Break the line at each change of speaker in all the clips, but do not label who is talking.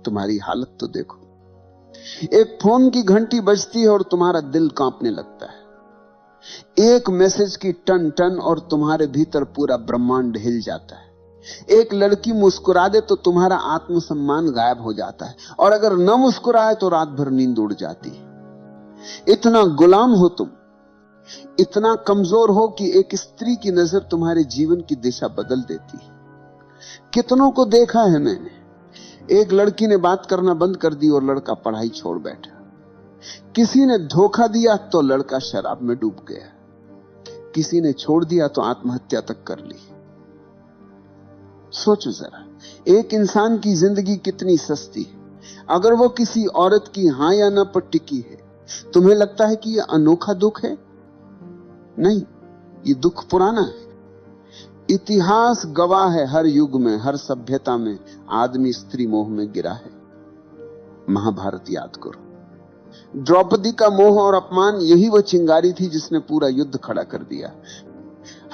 तुम्हारी हालत तो देखो। एक फोन की घंटी बजती है और तुम्हारा दिल कांपने लगता है। एक मैसेज की टन टन और तुम्हारे भीतर पूरा ब्रह्मांड हिल जाता है। एक लड़की मुस्कुरा दे तो तुम्हारा आत्मसम्मान गायब हो जाता है, और अगर न मुस्कुराए तो रात भर नींद उड़ जाती है। इतना गुलाम हो तुम, इतना कमजोर हो कि एक स्त्री की नजर तुम्हारे जीवन की दिशा बदल देती है। कितनों को देखा है मैंने, एक लड़की ने बात करना बंद कर दी और लड़का पढ़ाई छोड़ बैठा। किसी ने धोखा दिया तो लड़का शराब में डूब गया। किसी ने छोड़ दिया तो आत्महत्या तक कर ली। सोचो जरा, एक इंसान की जिंदगी कितनी सस्ती है। अगर वो किसी औरत की हां या ना पर टिकी है, तुम्हें लगता है कि यह अनोखा दुख है? नहीं, ये दुख पुराना है। इतिहास गवाह है, हर युग में, हर सभ्यता में आदमी स्त्री मोह में गिरा है। महाभारत याद करो, द्रौपदी का मोह और अपमान, यही वह चिंगारी थी जिसने पूरा युद्ध खड़ा कर दिया।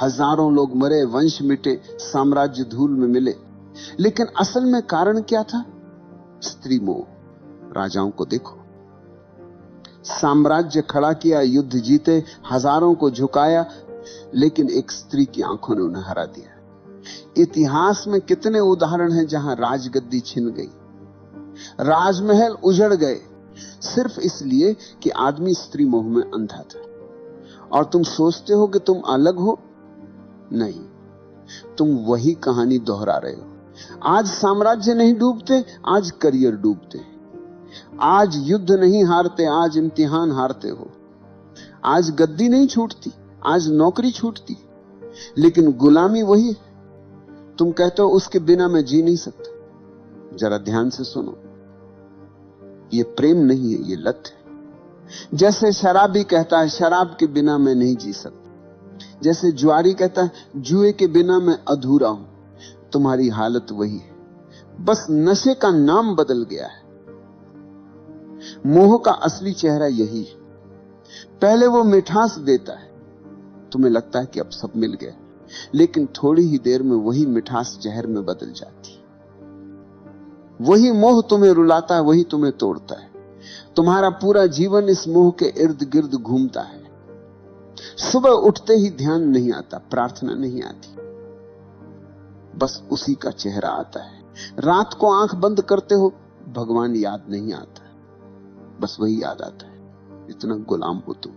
हजारों लोग मरे, वंश मिटे, साम्राज्य धूल में मिले, लेकिन असल में कारण क्या था? स्त्री मोह। राजाओं को देखो, साम्राज्य खड़ा किया, युद्ध जीते, हजारों को झुकाया, लेकिन एक स्त्री की आंखों ने उन्हें हरा दिया। इतिहास में कितने उदाहरण हैं जहां राजगद्दी छिन गई, राजमहल उजड़ गए, सिर्फ इसलिए कि आदमी स्त्री मोह में अंधा था। और तुम सोचते हो कि तुम अलग हो? नहीं, तुम वही कहानी दोहरा रहे हो। आज साम्राज्य नहीं डूबते, आज करियर डूबते। आज युद्ध नहीं हारते, आज इम्तिहान हारते हो। आज गद्दी नहीं छूटती, आज नौकरी छूटती, लेकिन गुलामी वही है। तुम कहते हो उसके बिना मैं जी नहीं सकता। जरा ध्यान से सुनो, ये प्रेम नहीं है, ये लत है। जैसे शराबी कहता है शराब के बिना मैं नहीं जी सकता, जैसे जुआरी कहता है जुए के बिना मैं अधूरा हूं, तुम्हारी हालत वही है, बस नशे का नाम बदल गया है। मोह का असली चेहरा यही है। पहले वो मिठास देता है, तुम्हें लगता है कि अब सब मिल गया, लेकिन थोड़ी ही देर में वही मिठास जहर में बदल जाती है। वही मोह तुम्हें रुलाता है, वही तुम्हें तोड़ता है। तुम्हारा पूरा जीवन इस मोह के इर्द गिर्द घूमता है। सुबह उठते ही ध्यान नहीं आता, प्रार्थना नहीं आती, बस उसी का चेहरा आता है। रात को आंख बंद करते हो, भगवान याद नहीं आता, बस वही याद आता है। इतना गुलाम हो तुम।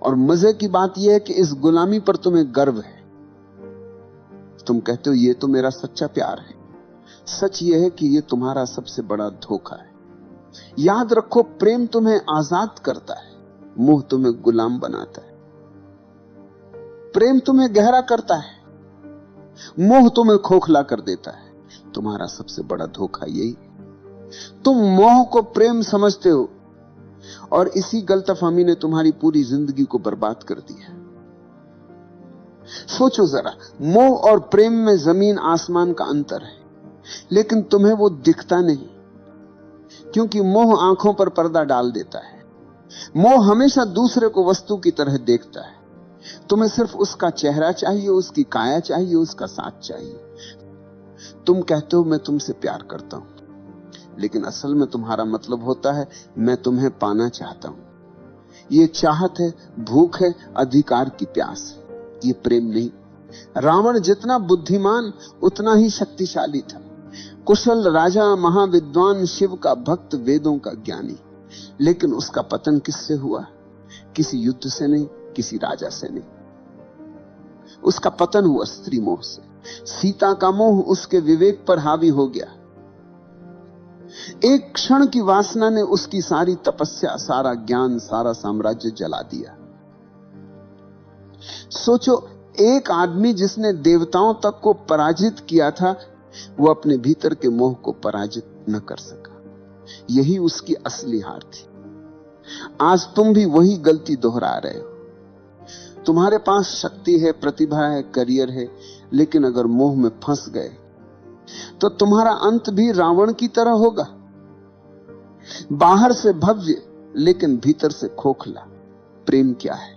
और मजे की बात यह है कि इस गुलामी पर तुम्हें गर्व है। तुम कहते हो ये तो मेरा सच्चा प्यार है। सच यह है कि यह तुम्हारा सबसे बड़ा धोखा है। याद रखो, प्रेम तुम्हें आजाद करता है, मोह तुम्हें गुलाम बनाता है। प्रेम तुम्हें गहरा करता है, मोह तुम्हें खोखला कर देता है। तुम्हारा सबसे बड़ा धोखा यही है। तुम मोह को प्रेम समझते हो, और इसी गलतफहमी ने तुम्हारी पूरी जिंदगी को बर्बाद कर दिया। सोचो जरा, मोह और प्रेम में जमीन आसमान का अंतर है, लेकिन तुम्हें वो दिखता नहीं, क्योंकि मोह आंखों पर पर्दा डाल देता है। मोह हमेशा दूसरे को वस्तु की तरह देखता है। तुम्हें सिर्फ उसका चेहरा चाहिए, उसकी काया चाहिए, उसका साथ चाहिए। तुम कहते हो मैं तुमसे प्यार करता हूं, लेकिन असल में तुम्हारा मतलब होता है मैं तुम्हें पाना चाहता हूं। ये चाहत है, भूख है, अधिकार की प्यास है, ये प्रेम नहीं। रावण जितना बुद्धिमान उतना ही शक्तिशाली था। कुशल राजा, महाविद्वान, शिव का भक्त, वेदों का ज्ञानी, लेकिन उसका पतन किससे हुआ? किसी युद्ध से नहीं, किसी राजा से नहीं। उसका पतन हुआ स्त्री मोह से। सीता का मोह उसके विवेक पर हावी हो गया। एक क्षण की वासना ने उसकी सारी तपस्या, सारा ज्ञान, सारा साम्राज्य जला दिया। सोचो, एक आदमी जिसने देवताओं तक को पराजित किया था, वो अपने भीतर के मोह को पराजित न कर सका। यही उसकी असली हार थी। आज तुम भी वही गलती दोहरा रहे हो। तुम्हारे पास शक्ति है, प्रतिभा है, करियर है, लेकिन अगर मोह में फंस गए तो तुम्हारा अंत भी रावण की तरह होगा। बाहर से भव्य, लेकिन भीतर से खोखला। प्रेम क्या है?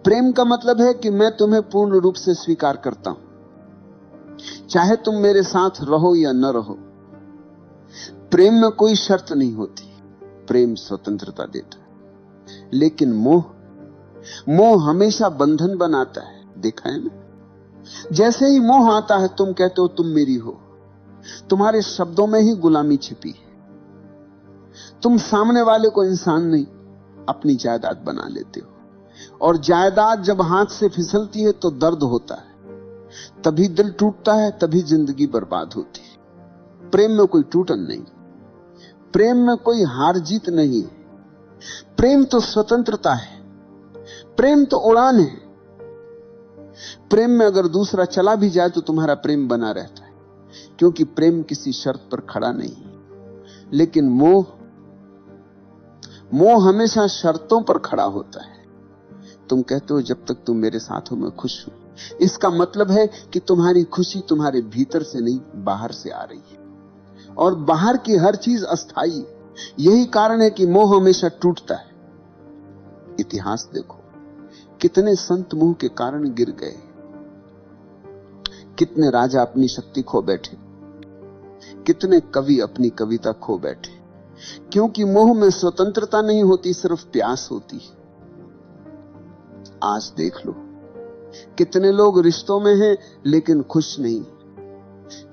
प्रेम का मतलब है कि मैं तुम्हें पूर्ण रूप से स्वीकार करता हूं, चाहे तुम मेरे साथ रहो या न रहो। प्रेम में कोई शर्त नहीं होती, प्रेम स्वतंत्रता देता है। लेकिन मोह हमेशा बंधन बनाता है, देखा है ना? जैसे ही मोह आता है, तुम कहते हो तुम मेरी हो, तुम्हारे शब्दों में ही गुलामी छिपी है। तुम सामने वाले को इंसान नहीं, अपनी जायदाद बना लेते हो, और जायदाद जब हाथ से फिसलती है तो दर्द होता है, तभी दिल टूटता है, तभी जिंदगी बर्बाद होती है। प्रेम में कोई टूटन नहीं, प्रेम में कोई हार जीत नहीं है। प्रेम तो स्वतंत्रता है, प्रेम तो उड़ान है। प्रेम में अगर दूसरा चला भी जाए तो तुम्हारा प्रेम बना रहता है, क्योंकि प्रेम किसी शर्त पर खड़ा नहीं। लेकिन मोह हमेशा शर्तों पर खड़ा होता है। तुम कहते हो जब तक तुम मेरे साथ हो मैं खुश हूं। इसका मतलब है कि तुम्हारी खुशी तुम्हारे भीतर से नहीं, बाहर से आ रही है, और बाहर की हर चीज अस्थाई है। यही कारण है कि मोह हमेशा टूटता है। इतिहास देखो, कितने संत मोह के कारण गिर गए, कितने राजा अपनी शक्ति खो बैठे, कितने कवि अपनी कविता खो बैठे, क्योंकि मोह में स्वतंत्रता नहीं होती, सिर्फ प्यास होती है। आज देख लो, कितने लोग रिश्तों में हैं लेकिन खुश नहीं,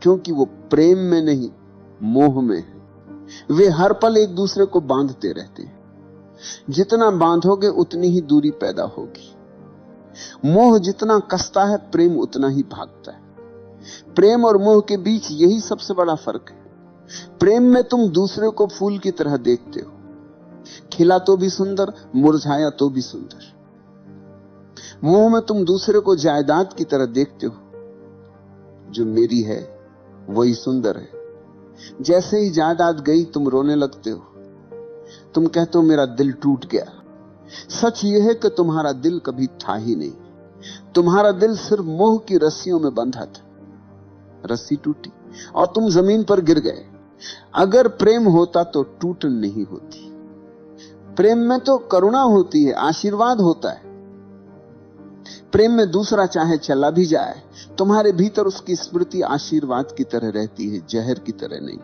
क्योंकि वो प्रेम में नहीं, मोह में है। वे हर पल एक दूसरे को बांधते रहते हैं। जितना बांधोगे उतनी ही दूरी पैदा होगी। मोह जितना कसता है, प्रेम उतना ही भागता है। प्रेम और मोह के बीच यही सबसे बड़ा फर्क है। प्रेम में तुम दूसरे को फूल की तरह देखते हो, खिला तो भी सुंदर, मुरझाया तो भी सुंदर। मोह में तुम दूसरे को जायदाद की तरह देखते हो, जो मेरी है वही सुंदर है। जैसे ही जायदाद गई तुम रोने लगते हो, तुम कहते हो मेरा दिल टूट गया। सच यह है कि तुम्हारा दिल कभी था ही नहीं, तुम्हारा दिल सिर्फ मोह की रस्सियों में बंधा था। रस्सी टूटी और तुम जमीन पर गिर गए। अगर प्रेम होता तो टूटन नहीं होती। प्रेम में तो करुणा होती है, आशीर्वाद होता है। प्रेम में दूसरा चाहे चला भी जाए, तुम्हारे भीतर उसकी स्मृति आशीर्वाद की तरह रहती है, जहर की तरह नहीं।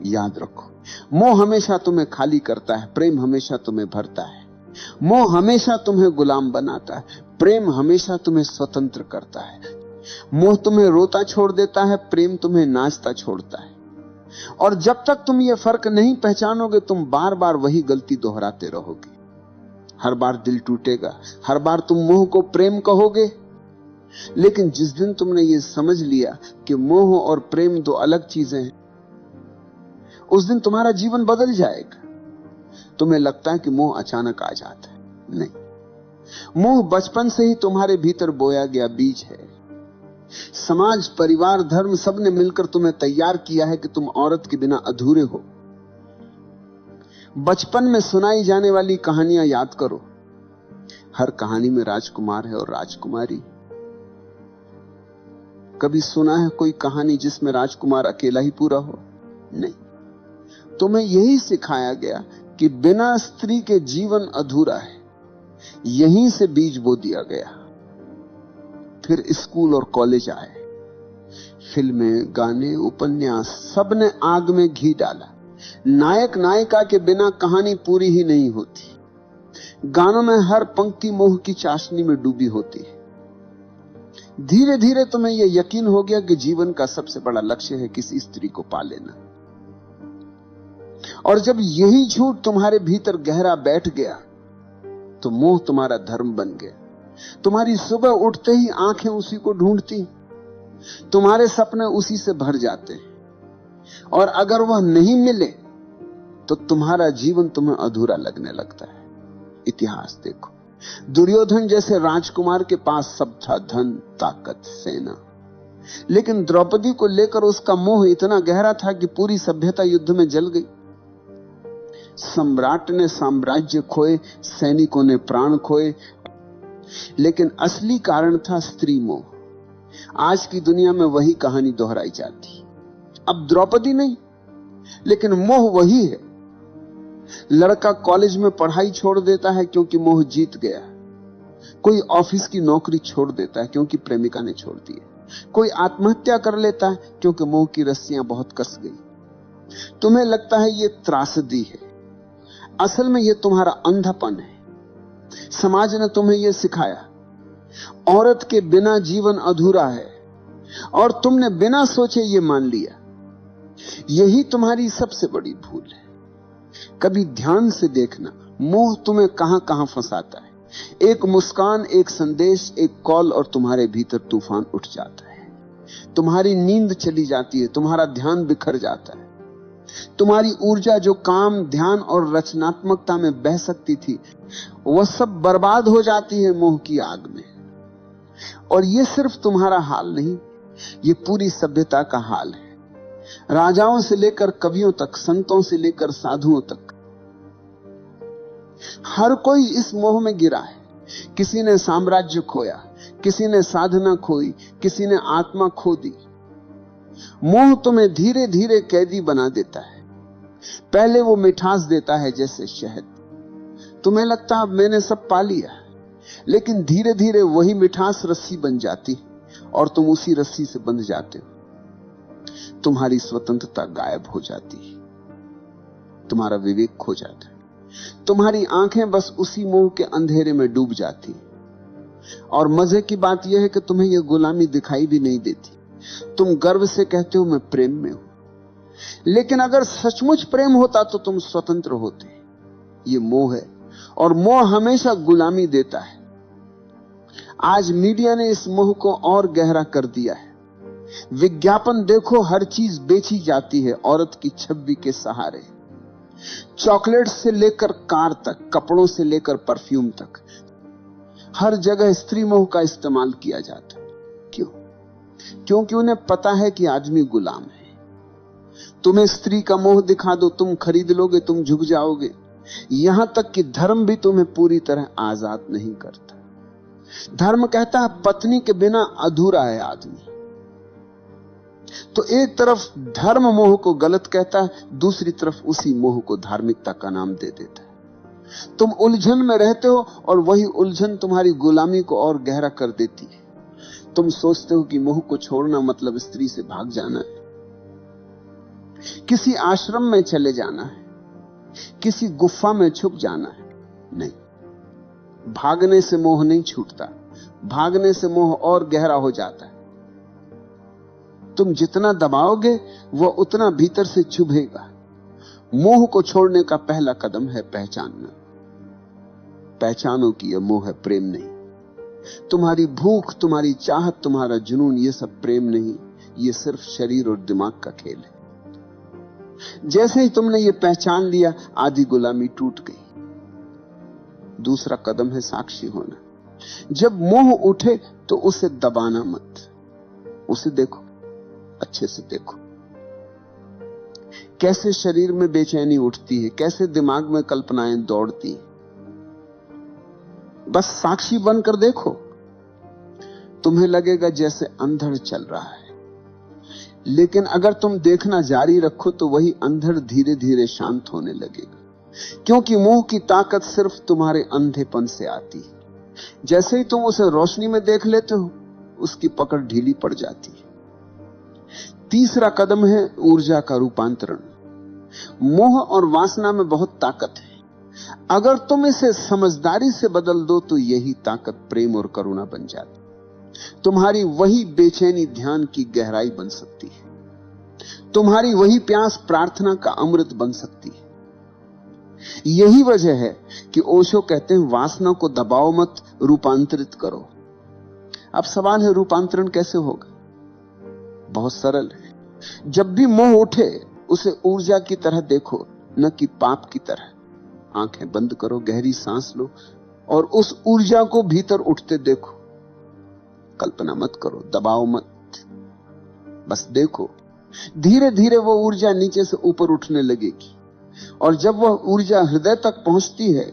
याद रखो, मोह हमेशा तुम्हें खाली करता है, प्रेम हमेशा तुम्हें भरता है। मोह हमेशा तुम्हें गुलाम बनाता है, प्रेम हमेशा तुम्हें स्वतंत्र करता है। मोह तुम्हें रोता छोड़ देता है, प्रेम तुम्हें नाचता छोड़ता है। और जब तक तुम ये फर्क नहीं पहचानोगे, तुम बार बार वही गलती दोहराते रहोगे। हर बार दिल टूटेगा, हर बार तुम मोह को प्रेम कहोगे। लेकिन जिस दिन तुमने ये समझ लिया कि मोह और प्रेम दो अलग चीजें हैं, उस दिन तुम्हारा जीवन बदल जाएगा। तुम्हें लगता है कि मोह अचानक आ जाता है, नहीं। मोह बचपन से ही तुम्हारे भीतर बोया गया बीज है। समाज, परिवार, धर्म सबने मिलकर तुम्हें तैयार किया है कि तुम औरत के बिना अधूरे हो। बचपन में सुनाई जाने वाली कहानियां याद करो। हर कहानी में राजकुमार है और राजकुमारी। कभी सुना है कोई कहानी जिसमें राजकुमार अकेला ही पूरा हो? नहीं। तुम्हें यही सिखाया गया कि बिना स्त्री के जीवन अधूरा है। यहीं से बीज बो दिया गया। फिर स्कूल और कॉलेज आए, फिल्में, गाने, उपन्यास, सबने आग में घी डाला। नायक नायिका के बिना कहानी पूरी ही नहीं होती। गानों में हर पंक्ति मोह की चाशनी में डूबी होती है। धीरे धीरे तुम्हें यह यकीन हो गया कि जीवन का सबसे बड़ा लक्ष्य है किसी स्त्री को पा लेना। और जब यही झूठ तुम्हारे भीतर गहरा बैठ गया, तो मोह तुम्हारा धर्म बन गया। तुम्हारी सुबह उठते ही आंखें उसी को ढूंढती, तुम्हारे सपने उसी से भर जाते हैं, और अगर वह नहीं मिले तो तुम्हारा जीवन तुम्हें अधूरा लगने लगता है। इतिहास देखो, दुर्योधन जैसे राजकुमार के पास सब था, धन, ताकत, सेना, लेकिन द्रौपदी को लेकर उसका मोह इतना गहरा था कि पूरी सभ्यता युद्ध में जल गई। सम्राट ने साम्राज्य खोए, सैनिकों ने प्राण खोए, लेकिन असली कारण था स्त्री मोह। आज की दुनिया में वही कहानी दोहराई जाती। अब द्रौपदी नहीं, लेकिन मोह वही है। लड़का कॉलेज में पढ़ाई छोड़ देता है क्योंकि मोह जीत गया। कोई ऑफिस की नौकरी छोड़ देता है क्योंकि प्रेमिका ने छोड़ दी है। कोई आत्महत्या कर लेता है क्योंकि मोह की रस्सियां बहुत कस गई। तुम्हें लगता है ये त्रासदी है, असल में ये तुम्हारा अंधापन है। समाज ने तुम्हें यह सिखाया, औरत के बिना जीवन अधूरा है, और तुमने बिना सोचे ये मान लिया। यही तुम्हारी सबसे बड़ी भूल है। कभी ध्यान से देखना, मोह तुम्हें कहां कहां फंसाता है। एक मुस्कान, एक संदेश, एक कॉल, और तुम्हारे भीतर तूफान उठ जाता है। तुम्हारी नींद चली जाती है, तुम्हारा ध्यान बिखर जाता है। तुम्हारी ऊर्जा जो काम, ध्यान और रचनात्मकता में बह सकती थी, वह सब बर्बाद हो जाती है मोह की आग में। और यह सिर्फ तुम्हारा हाल नहीं, ये पूरी सभ्यता का हाल है। राजाओं से लेकर कवियों तक, संतों से लेकर साधुओं तक, हर कोई इस मोह में गिरा है। किसी ने साम्राज्य खोया, किसी ने साधना खोई, किसी ने आत्मा खो दी। मोह तुम्हें धीरे धीरे कैदी बना देता है। पहले वो मिठास देता है जैसे शहद। तुम्हें लगता अब मैंने सब पा लिया, लेकिन धीरे धीरे वही मिठास रस्सी बन जाती और तुम उसी रस्सी से बंध जाते हो। तुम्हारी स्वतंत्रता गायब हो जाती है, तुम्हारा विवेक खो जाता है, तुम्हारी आंखें बस उसी मोह के अंधेरे में डूब जाती। और मजे की बात यह है कि तुम्हें यह गुलामी दिखाई भी नहीं देती। तुम गर्व से कहते हो मैं प्रेम में हूं, लेकिन अगर सचमुच प्रेम होता तो तुम स्वतंत्र होते। यह मोह है, और मोह हमेशा गुलामी देता है। आज मीडिया ने इस मोह को और गहरा कर दिया है। विज्ञापन देखो, हर चीज बेची जाती है औरत की छवि के सहारे। चॉकलेट से लेकर कार तक, कपड़ों से लेकर परफ्यूम तक, हर जगह स्त्री मोह का इस्तेमाल किया जाता है। क्यों? क्योंकि उन्हें पता है कि आदमी गुलाम है। तुम्हें स्त्री का मोह दिखा दो, तुम खरीद लोगे, तुम झुक जाओगे। यहां तक कि धर्म भी तुम्हें पूरी तरह आजाद नहीं करता। धर्म कहता है पत्नी के बिना अधूरा है आदमी। तो एक तरफ धर्म मोह को गलत कहता है, दूसरी तरफ उसी मोह को धार्मिकता का नाम दे देता है। तुम उलझन में रहते हो, और वही उलझन तुम्हारी गुलामी को और गहरा कर देती है। तुम सोचते हो कि मोह को छोड़ना मतलब स्त्री से भाग जाना है, किसी आश्रम में चले जाना है, किसी गुफा में छुप जाना है। नहीं, भागने से मोह नहीं छूटता, भागने से मोह और गहरा हो जाता है। तुम जितना दबाओगे वह उतना भीतर से चुभेगा। मोह को छोड़ने का पहला कदम है पहचानना। पहचानो कि यह मोह है, प्रेम नहीं। तुम्हारी भूख, तुम्हारी चाहत, तुम्हारा जुनून, यह सब प्रेम नहीं, यह सिर्फ शरीर और दिमाग का खेल है। जैसे ही तुमने यह पहचान लिया, आधी गुलामी टूट गई। दूसरा कदम है साक्षी होना। जब मोह उठे तो उसे दबाना मत, उसे देखो, अच्छे से देखो। कैसे शरीर में बेचैनी उठती है, कैसे दिमाग में कल्पनाएं दौड़ती हैं। बस साक्षी बनकर देखो। तुम्हें लगेगा जैसे अंधड़ चल रहा है, लेकिन अगर तुम देखना जारी रखो तो वही अंधड़ धीरे धीरे शांत होने लगेगा। क्योंकि मोह की ताकत सिर्फ तुम्हारे अंधेपन से आती है। जैसे ही तुम उसे रोशनी में देख लेते हो, उसकी पकड़ ढीली पड़ जाती है। तीसरा कदम है ऊर्जा का रूपांतरण। मोह और वासना में बहुत ताकत है। अगर तुम इसे समझदारी से बदल दो तो यही ताकत प्रेम और करुणा बन जाती। तुम्हारी वही बेचैनी ध्यान की गहराई बन सकती है। तुम्हारी वही प्यास प्रार्थना का अमृत बन सकती है। यही वजह है कि ओशो कहते हैं वासना को दबाओ मत, रूपांतरित करो। अब सवाल है रूपांतरण कैसे होगा? बहुत सरल है। जब भी मोह उठे उसे ऊर्जा की तरह देखो, न कि पाप की तरह। आंखें बंद करो, गहरी सांस लो और उस ऊर्जा को भीतर उठते देखो। कल्पना मत करो, दबाओ मत, बस देखो। धीरे धीरे वो ऊर्जा नीचे से ऊपर उठने लगेगी, और जब वह ऊर्जा हृदय तक पहुंचती है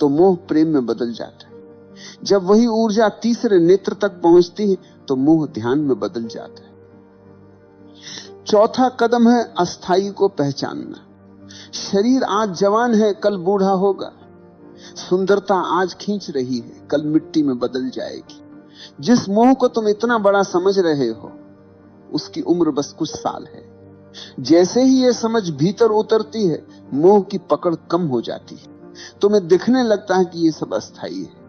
तो मोह प्रेम में बदल जाता है। जब वही ऊर्जा तीसरे नेत्र तक पहुंचती है तो मोह ध्यान में बदल जाता है। चौथा कदम है अस्थाई को पहचानना। शरीर आज जवान है, कल बूढ़ा होगा। सुंदरता आज खींच रही है, कल मिट्टी में बदल जाएगी। जिस मोह को तुम इतना बड़ा समझ रहे हो, उसकी उम्र बस कुछ साल है। जैसे ही ये समझ भीतर उतरती है, मोह की पकड़ कम हो जाती है। तुम्हें दिखने लगता है कि ये सब अस्थाई है।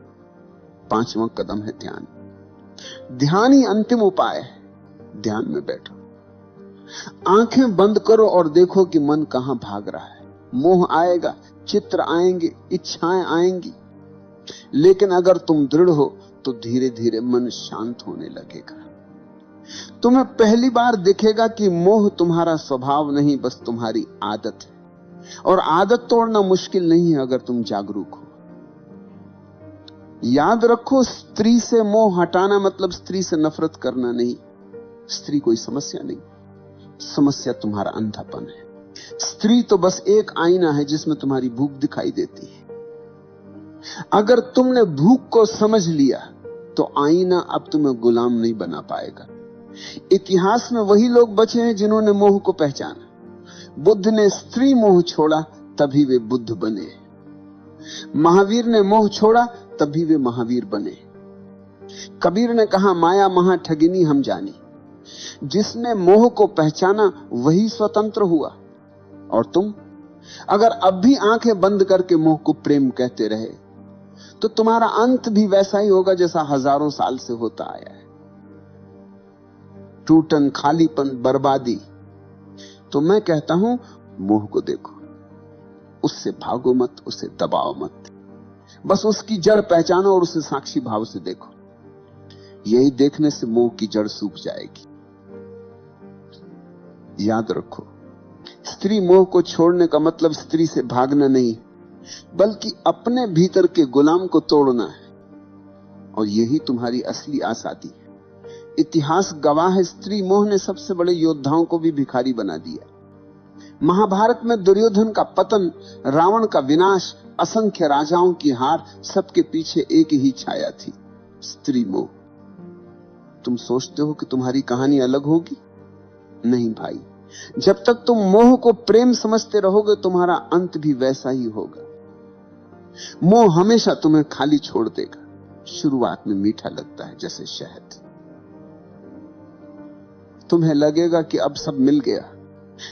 5वां कदम है ध्यान। ध्यान ही अंतिम उपाय है। ध्यान में बैठो, आंखें बंद करो और देखो कि मन कहां भाग रहा है। मोह आएगा, चित्र आएंगे, इच्छाएं आएंगी, लेकिन अगर तुम दृढ़ हो तो धीरे धीरे मन शांत होने लगेगा। तुम्हें पहली बार दिखेगा कि मोह तुम्हारा स्वभाव नहीं, बस तुम्हारी आदत है। और आदत तोड़ना मुश्किल नहीं है अगर तुम जागरूक हो। याद रखो, स्त्री से मोह हटाना मतलब स्त्री से नफरत करना नहीं। स्त्री कोई समस्या नहीं, समस्या तुम्हारा अंधापन है। स्त्री तो बस एक आईना है जिसमें तुम्हारी भूख दिखाई देती है। अगर तुमने भूख को समझ लिया तो आईना अब तुम्हें गुलाम नहीं बना पाएगा। इतिहास में वही लोग बचे हैं जिन्होंने मोह को पहचाना। बुद्ध ने स्त्री मोह छोड़ा, तभी वे बुद्ध बने। महावीर ने मोह छोड़ा, तभी वे महावीर बने। कबीर ने कहा, माया महा ठगिनी हम जानी। जिसने मोह को पहचाना वही स्वतंत्र हुआ। और तुम अगर अब भी आंखें बंद करके मोह को प्रेम कहते रहे तो तुम्हारा अंत भी वैसा ही होगा जैसा हजारों साल से होता आया है। टूटन, खालीपन, बर्बादी। तो मैं कहता हूं, मोह को देखो, उससे भागो मत, उसे दबाओ मत, बस उसकी जड़ पहचानो और उसे साक्षी भाव से देखो। यही देखने से मोह की जड़ सूख जाएगी। याद रखो, स्त्री मोह को छोड़ने का मतलब स्त्री से भागना नहीं, बल्कि अपने भीतर के गुलाम को तोड़ना है। और यही तुम्हारी असली आजादी है। इतिहास गवाह है, स्त्री मोह ने सबसे बड़े योद्धाओं को भी भिखारी बना दिया। महाभारत में दुर्योधन का पतन, रावण का विनाश, असंख्य राजाओं की हार, सबके पीछे एक ही छाया थी, स्त्री मोह। तुम सोचते हो कि तुम्हारी कहानी अलग होगी? नहीं भाई, जब तक तुम मोह को प्रेम समझते रहोगे तुम्हारा अंत भी वैसा ही होगा। मोह हमेशा तुम्हें खाली छोड़ देगा। शुरुआत में मीठा लगता है जैसे शहद। तुम्हें लगेगा कि अब सब मिल गया,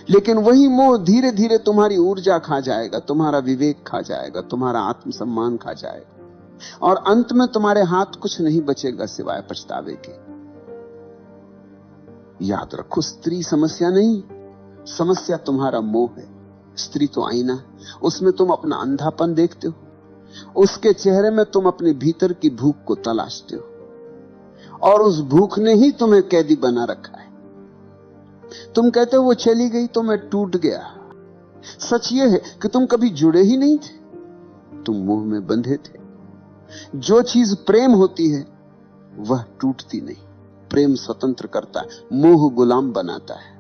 लेकिन वही मोह धीरे धीरे तुम्हारी ऊर्जा खा जाएगा, तुम्हारा विवेक खा जाएगा, तुम्हारा आत्मसम्मान खा जाएगा, और अंत में तुम्हारे हाथ कुछ नहीं बचेगा सिवाय पछतावे के। याद रखो, स्त्री समस्या नहीं, समस्या तुम्हारा मोह है। स्त्री तो आईना है, उसमें तुम अपना अंधापन देखते हो, उसके चेहरे में तुम अपने भीतर की भूख को तलाशते हो, और उस भूख ने ही तुम्हें कैदी बना रखा है। तुम कहते हो वो चली गई तो मैं टूट गया। सच ये है कि तुम कभी जुड़े ही नहीं थे, तुम मोह में बंधे थे। जो चीज प्रेम होती है वह टूटती नहीं। प्रेम स्वतंत्र करता है, मोह गुलाम बनाता है।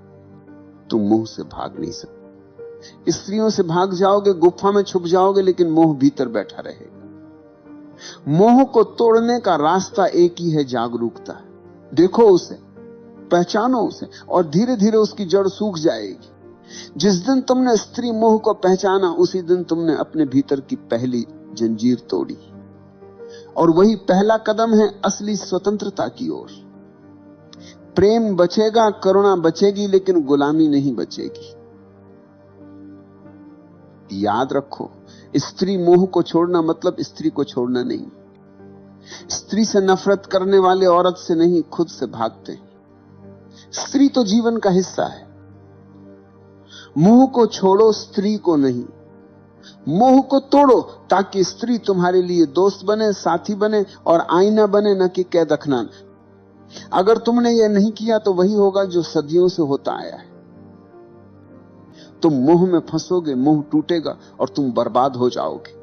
तुम मोह से भाग नहीं सकते। स्त्रियों से भाग जाओगे, गुफा में छुप जाओगे, लेकिन मोह भीतर बैठा रहेगा। मोह को तोड़ने का रास्ता एक ही है, जागरूकता। देखो उसे, पहचानो उसे, और धीरे धीरे उसकी जड़ सूख जाएगी। जिस दिन तुमने स्त्री मोह को पहचाना, उसी दिन तुमने अपने भीतर की पहली जंजीर तोड़ी। और वही पहला कदम है असली स्वतंत्रता की ओर। प्रेम बचेगा, करुणा बचेगी, लेकिन गुलामी नहीं बचेगी। याद रखो, स्त्री मोह को छोड़ना मतलब स्त्री को छोड़ना नहीं। स्त्री से नफरत करने वाले औरत से नहीं, खुद से भागते हैं। स्त्री तो जीवन का हिस्सा है। मोह को छोड़ो, स्त्री को नहीं। मोह को तोड़ो ताकि स्त्री तुम्हारे लिए दोस्त बने, साथी बने और आईना बने, न कि कैद अखनान। अगर तुमने यह नहीं किया तो वही होगा जो सदियों से होता आया है। तुम मोह में फंसोगे, मोह टूटेगा और तुम बर्बाद हो जाओगे।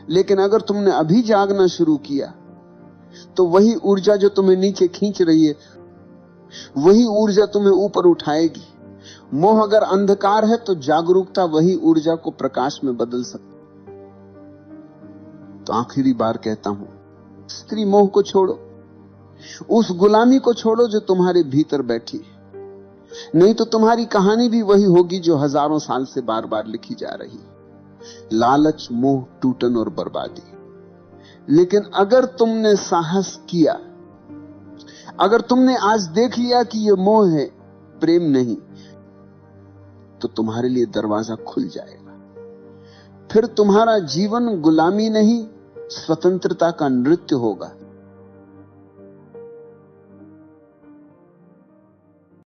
लेकिन अगर तुमने अभी जागना शुरू किया तो वही ऊर्जा जो तुम्हें नीचे खींच रही है, वही ऊर्जा तुम्हें ऊपर उठाएगी। मोह अगर अंधकार है तो जागरूकता वही ऊर्जा को प्रकाश में बदल सकती। तो आखिरी बार कहता हूं, स्त्री मोह को छोड़ो, उस गुलामी को छोड़ो जो तुम्हारे भीतर बैठी है। नहीं तो तुम्हारी कहानी भी वही होगी जो हजारों साल से बार बार लिखी जा रही, लालच, मोह, टूटन और बर्बादी। लेकिन अगर तुमने साहस किया, अगर तुमने आज देख लिया कि यह मोह है, प्रेम नहीं, तो तुम्हारे लिए दरवाजा खुल जाएगा। फिर तुम्हारा जीवन गुलामी नहीं, स्वतंत्रता का नृत्य होगा।